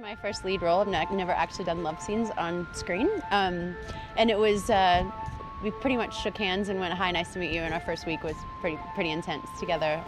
My first lead role. I've never actually done love scenes on screen, and it was we pretty much shook hands and went, "Hi, nice to meet you." And our first week was pretty intense together.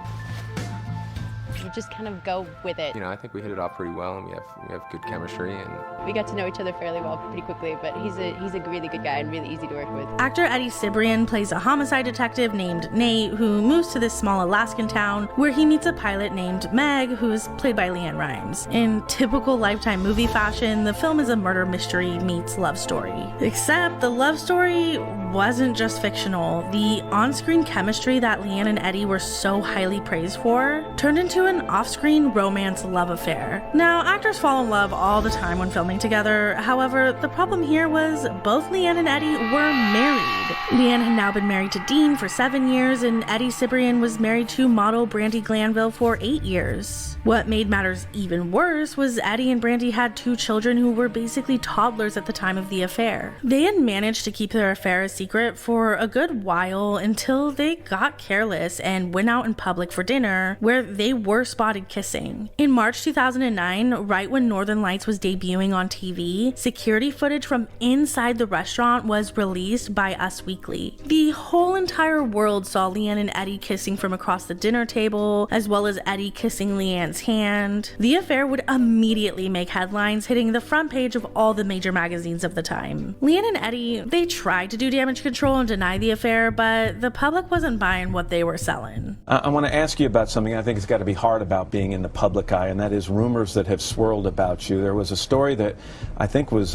You just kind of go with it. You know, I think we hit it off pretty well, and we have good chemistry, and we got to know each other fairly well pretty quickly. But he's a really good guy and really easy to work with. Actor Eddie Cibrian plays a homicide detective named Nate who moves to this small Alaskan town where he meets a pilot named Meg, who is played by Leanne Rimes. In typical Lifetime movie fashion, the film is a murder mystery meets love story. Except the love story wasn't just fictional. The on-screen chemistry that Leanne and Eddie were so highly praised for turned into an off-screen romance love affair. Now, actors fall in love all the time when filming together. However, the problem here was both Leanne and Eddie were married. Leanne had now been married to Dean for 7 years, and Eddie Cibrian was married to model Brandi Glanville for 8 years. What made matters even worse was Eddie and Brandi had 2 children who were basically toddlers at the time of the affair. They had managed to keep their affair a secret for a good while until they got careless and went out in public for dinner, where they were spotted kissing. In March 2009, right when Northern Lights was debuting on TV, security footage from inside the restaurant was released by Us Weekly. The whole entire world saw Leanne and Eddie kissing from across the dinner table, as well as Eddie kissing Leanne's hand. The affair would immediately make headlines, hitting the front page of all the major magazines of the time. Leanne and Eddie, they tried to do damage control and deny the affair, but the public wasn't buying what they were selling. I want to ask you about something I think has got to be hard about being in the public eye, and that is rumors that have swirled about you. There was a story that I think was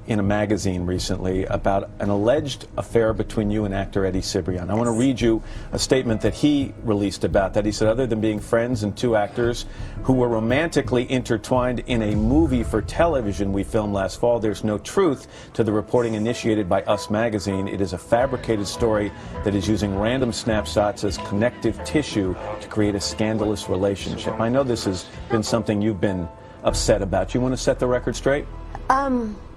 in a magazine recently about an alleged affair between you and actor Eddie Cibrian. I want to read you a statement that he released about that. He said, "Other than being friends and 2 actors who were romantically intertwined in a movie for television we filmed last fall, there's no truth to the reporting initiated by Us Magazine. It is a fabricated story that is using random snapshots as connective tissue to create a scandalous relationship." I know this has been something you've been upset about. You want to set the record straight?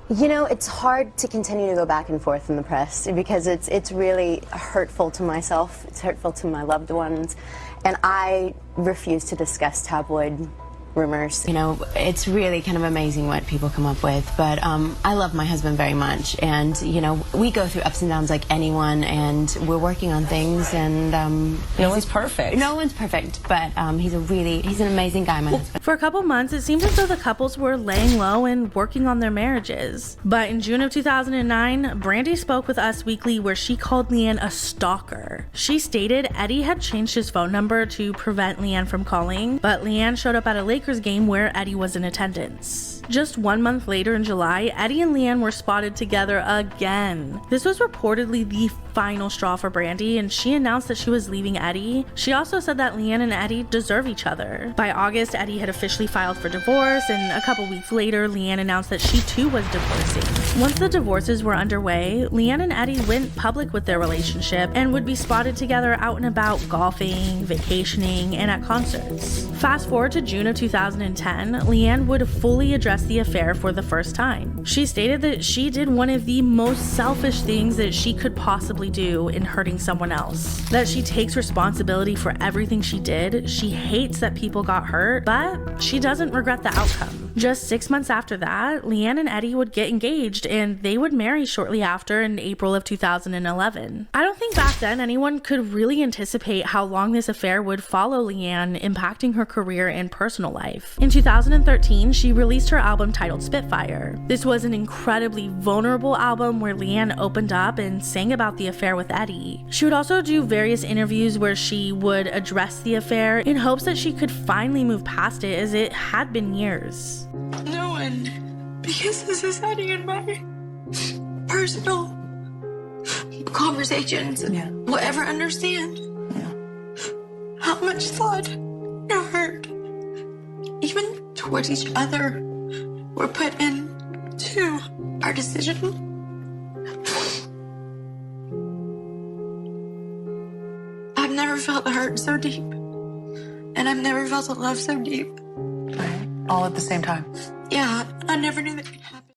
You know, it's hard to continue to go back and forth in the press because it's really hurtful to myself. It's hurtful to my loved ones, and I refuse to discuss tabloid rumors. You know, it's really kind of amazing what people come up with, but I love my husband very much, and you know, we go through ups and downs like anyone, and we're working on things, and no one's perfect. No one's perfect, but he's an amazing guy, my husband. For a couple months, it seemed as though the couples were laying low and working on their marriages. But in June of 2009, Brandi spoke with Us Weekly where she called Leanne a stalker. She stated Eddie had changed his phone number to prevent Leanne from calling, but Leanne showed up at a Lakers game where Eddie was in attendance. Just 1 month later in July, Eddie and Leanne were spotted together again. This was reportedly the final straw for Brandi, and she announced that she was leaving Eddie. She also said that Leanne and Eddie deserve each other. By August, Eddie had officially filed for divorce, and a couple weeks later, Leanne announced that she too was divorcing. Once the divorces were underway, Leanne and Eddie went public with their relationship and would be spotted together out and about golfing, vacationing, and at concerts. Fast forward to June of 2010, Leanne would fully address the affair for the first time. She stated that she did one of the most selfish things that she could possibly do in hurting someone else. That she takes responsibility for everything she did. She hates that people got hurt, but she doesn't regret the outcome. Just 6 months after that, Leanne and Eddie would get engaged, and they would marry shortly after in April of 2011. I don't think back then anyone could really anticipate how long this affair would follow Leanne, impacting her career and personal life. In 2013, she released her album titled Spitfire. This was an incredibly vulnerable album where Leanne opened up and sang about the affair with Eddie. She would also do various interviews where she would address the affair in hopes that she could finally move past it, as it had been years. No one, because this is happening in my personal conversations, will ever understand how much thought and hurt, even towards each other, were put into our decision. I've never felt a hurt so deep, and I've never felt a love so deep. All at the same time. Yeah, I never knew that could happen.